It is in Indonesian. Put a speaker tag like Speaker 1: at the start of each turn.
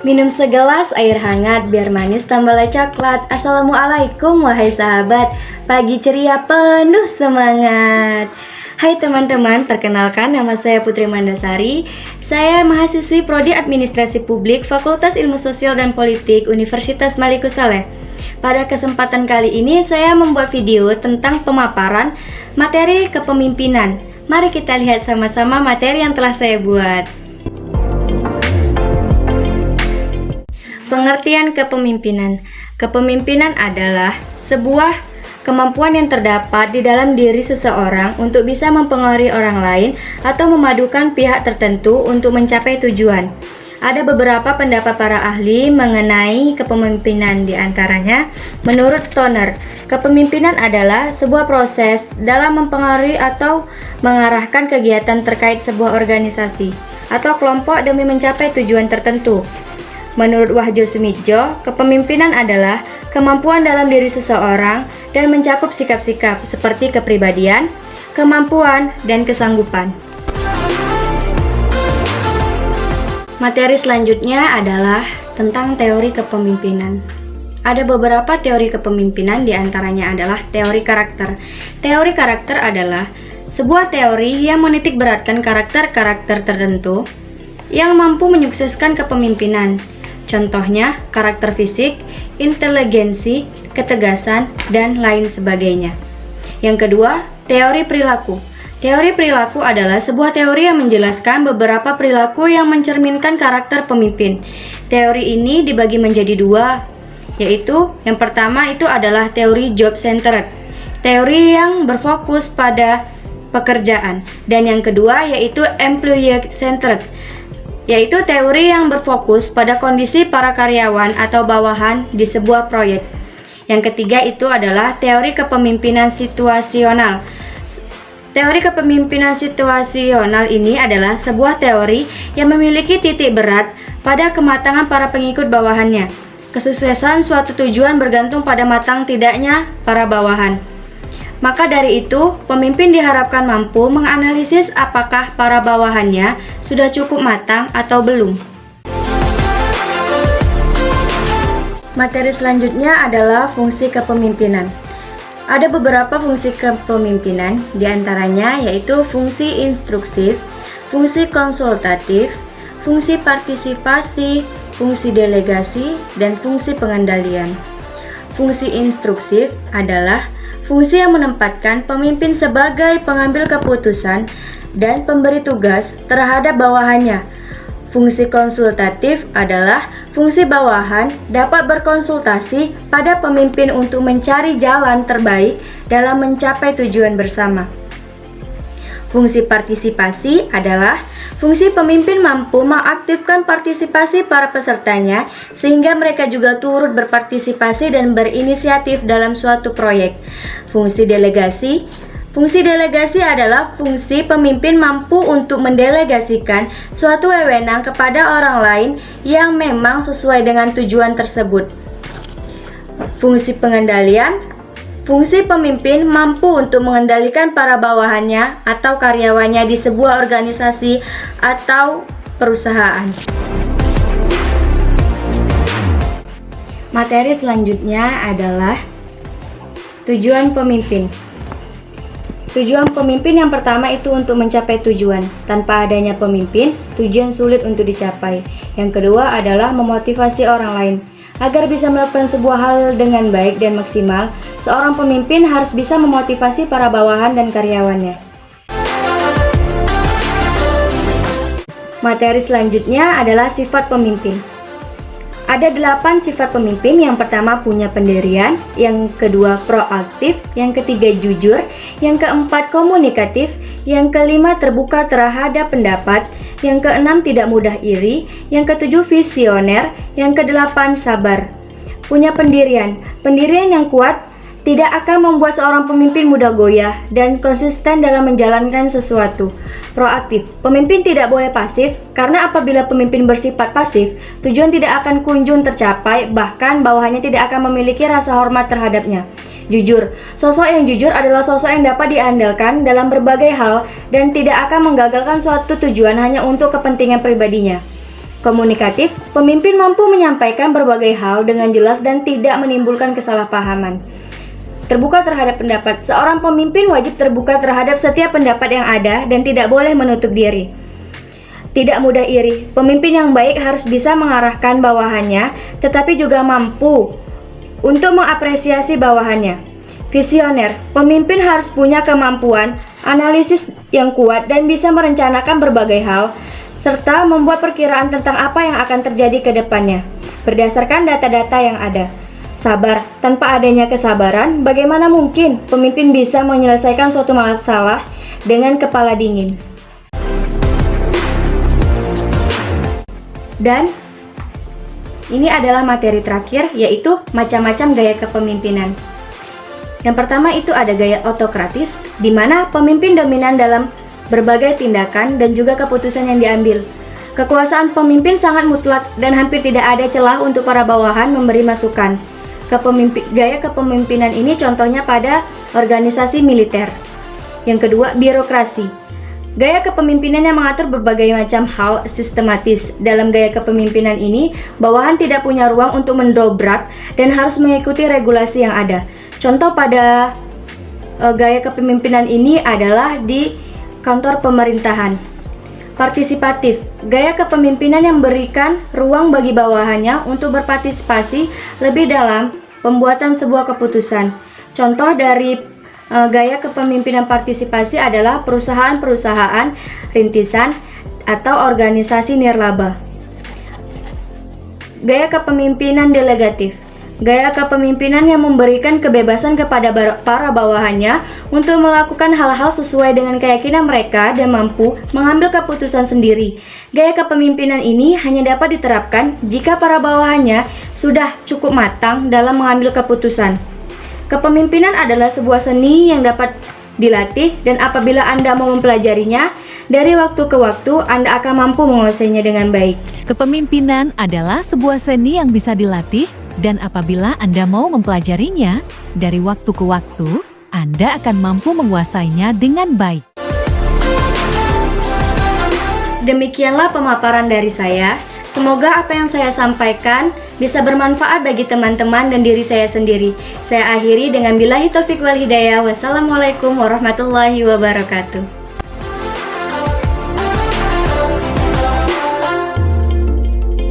Speaker 1: Minum segelas air hangat biar manis tambah coklat. Assalamualaikum wahai sahabat, pagi ceria penuh semangat. Hai teman-teman, perkenalkan nama saya Putri Mandasari. Saya mahasiswi Prodi Administrasi Publik Fakultas Ilmu Sosial dan Politik Universitas Malikussaleh. Pada kesempatan kali ini saya membuat video tentang pemaparan materi kepemimpinan. Mari kita lihat sama-sama materi yang telah saya buat. Pengertian kepemimpinan. Kepemimpinan adalah sebuah kemampuan yang terdapat di dalam diri seseorang untuk bisa mempengaruhi orang lain atau memadukan pihak tertentu untuk mencapai tujuan. Ada beberapa pendapat para ahli mengenai kepemimpinan, di antaranya menurut Stoner, kepemimpinan adalah sebuah proses dalam mempengaruhi atau mengarahkan kegiatan terkait sebuah organisasi atau kelompok demi mencapai tujuan tertentu. Menurut Wahjo Sumidjo, kepemimpinan adalah kemampuan dalam diri seseorang dan mencakup sikap-sikap seperti kepribadian, kemampuan, dan kesanggupan. Materi selanjutnya adalah tentang teori kepemimpinan. Ada beberapa teori kepemimpinan, diantaranya adalah teori karakter. Teori karakter adalah sebuah teori yang menitik beratkan karakter-karakter tertentu yang mampu menyukseskan kepemimpinan. Contohnya, karakter fisik, inteligensi, ketegasan, dan lain sebagainya. Yang kedua, teori perilaku. Teori perilaku adalah sebuah teori yang menjelaskan beberapa perilaku yang mencerminkan karakter pemimpin. Teori ini dibagi menjadi dua, yaitu yang pertama itu adalah teori job-centered, teori yang berfokus pada pekerjaan, dan yang kedua yaitu employee-centered, yaitu teori yang berfokus pada kondisi para karyawan atau bawahan di sebuah proyek. Yang ketiga itu adalah teori kepemimpinan situasional. Teori kepemimpinan situasional ini adalah sebuah teori yang memiliki titik berat pada kematangan para pengikut bawahannya. Kesuksesan suatu tujuan bergantung pada matang tidaknya para bawahan. Maka dari itu, pemimpin diharapkan mampu menganalisis apakah para bawahannya sudah cukup matang atau belum. Materi selanjutnya adalah fungsi kepemimpinan. Ada beberapa fungsi kepemimpinan, diantaranya yaitu fungsi instruksif, fungsi konsultatif, fungsi partisipasi, fungsi delegasi, dan fungsi pengendalian. Fungsi instruksif adalah fungsi yang menempatkan pemimpin sebagai pengambil keputusan dan pemberi tugas terhadap bawahannya. Fungsi konsultatif adalah fungsi bawahan dapat berkonsultasi pada pemimpin untuk mencari jalan terbaik dalam mencapai tujuan bersama. Fungsi partisipasi adalah fungsi pemimpin mampu mengaktifkan partisipasi para pesertanya sehingga mereka juga turut berpartisipasi dan berinisiatif dalam suatu proyek. Fungsi delegasi adalah fungsi pemimpin mampu untuk mendelegasikan suatu wewenang kepada orang lain yang memang sesuai dengan tujuan tersebut. Fungsi pengendalian, fungsi pemimpin mampu untuk mengendalikan para bawahannya atau karyawannya di sebuah organisasi atau perusahaan. Materi selanjutnya adalah tujuan pemimpin. Tujuan pemimpin yang pertama itu untuk mencapai tujuan. Tanpa adanya pemimpin, tujuan sulit untuk dicapai. Yang kedua adalah memotivasi orang lain. Agar bisa melakukan sebuah hal dengan baik dan maksimal, seorang pemimpin harus bisa memotivasi para bawahan dan karyawannya. Materi selanjutnya adalah sifat pemimpin. Ada 8 sifat pemimpin. Yang pertama punya pendirian, yang kedua proaktif, yang ketiga jujur, yang keempat komunikatif, yang kelima terbuka terhadap pendapat, yang keenam tidak mudah iri, yang ketujuh visioner, yang kedelapan sabar. Punya pendirian. Pendirian yang kuat tidak akan membuat seorang pemimpin mudah goyah dan konsisten dalam menjalankan sesuatu. Proaktif. Pemimpin tidak boleh pasif, karena apabila pemimpin bersifat pasif, tujuan tidak akan kunjung tercapai, bahkan bawahannya tidak akan memiliki rasa hormat terhadapnya. Jujur. Sosok yang jujur adalah sosok yang dapat diandalkan dalam berbagai hal dan tidak akan menggagalkan suatu tujuan hanya untuk kepentingan pribadinya. Komunikatif, pemimpin mampu menyampaikan berbagai hal dengan jelas dan tidak menimbulkan kesalahpahaman. Terbuka terhadap pendapat. Seorang pemimpin wajib terbuka terhadap setiap pendapat yang ada dan tidak boleh menutup diri. Tidak mudah iri. Pemimpin yang baik harus bisa mengarahkan bawahannya, tetapi juga mampu untuk mengapresiasi bawahannya. Visioner. Pemimpin harus punya kemampuan analisis yang kuat dan bisa merencanakan berbagai hal, serta membuat perkiraan tentang apa yang akan terjadi ke depannya, berdasarkan data-data yang ada. Sabar. Tanpa adanya kesabaran, bagaimana mungkin pemimpin bisa menyelesaikan suatu masalah dengan kepala dingin? Dan ini adalah materi terakhir, yaitu macam-macam gaya kepemimpinan. Yang pertama itu ada gaya autokratis, di mana pemimpin dominan dalam berbagai tindakan dan juga keputusan yang diambil. Kekuasaan pemimpin sangat mutlak dan hampir tidak ada celah untuk para bawahan memberi masukan. Gaya kepemimpinan ini contohnya pada organisasi militer. Yang kedua, birokrasi. Gaya kepemimpinan yang mengatur berbagai macam hal sistematis. Dalam gaya kepemimpinan ini, bawahan tidak punya ruang untuk mendobrak dan harus mengikuti regulasi yang ada. Contoh pada gaya kepemimpinan ini adalah di kantor pemerintahan. Partisipatif. Gaya kepemimpinan yang memberikan ruang bagi bawahannya untuk berpartisipasi lebih dalam pembuatan sebuah keputusan. Contoh dari gaya kepemimpinan partisipasi adalah perusahaan-perusahaan rintisan atau organisasi nirlaba. Gaya kepemimpinan delegatif. Gaya kepemimpinan yang memberikan kebebasan kepada para bawahannya untuk melakukan hal-hal sesuai dengan keyakinan mereka dan mampu mengambil keputusan sendiri. Gaya kepemimpinan ini hanya dapat diterapkan jika para bawahannya sudah cukup matang dalam mengambil keputusan. Kepemimpinan adalah sebuah seni yang dapat dilatih, dan apabila Anda mau mempelajarinya, dari waktu ke waktu Anda akan mampu menguasainya dengan baik.
Speaker 2: Kepemimpinan adalah sebuah seni yang bisa dilatih, dan apabila Anda mau mempelajarinya, dari waktu ke waktu Anda akan mampu menguasainya dengan baik.
Speaker 1: Demikianlah pemaparan dari saya. Semoga apa yang saya sampaikan bisa bermanfaat bagi teman-teman dan diri saya sendiri. Saya akhiri dengan billahi taufiq wal hidayah. Wassalamualaikum warahmatullahi wabarakatuh.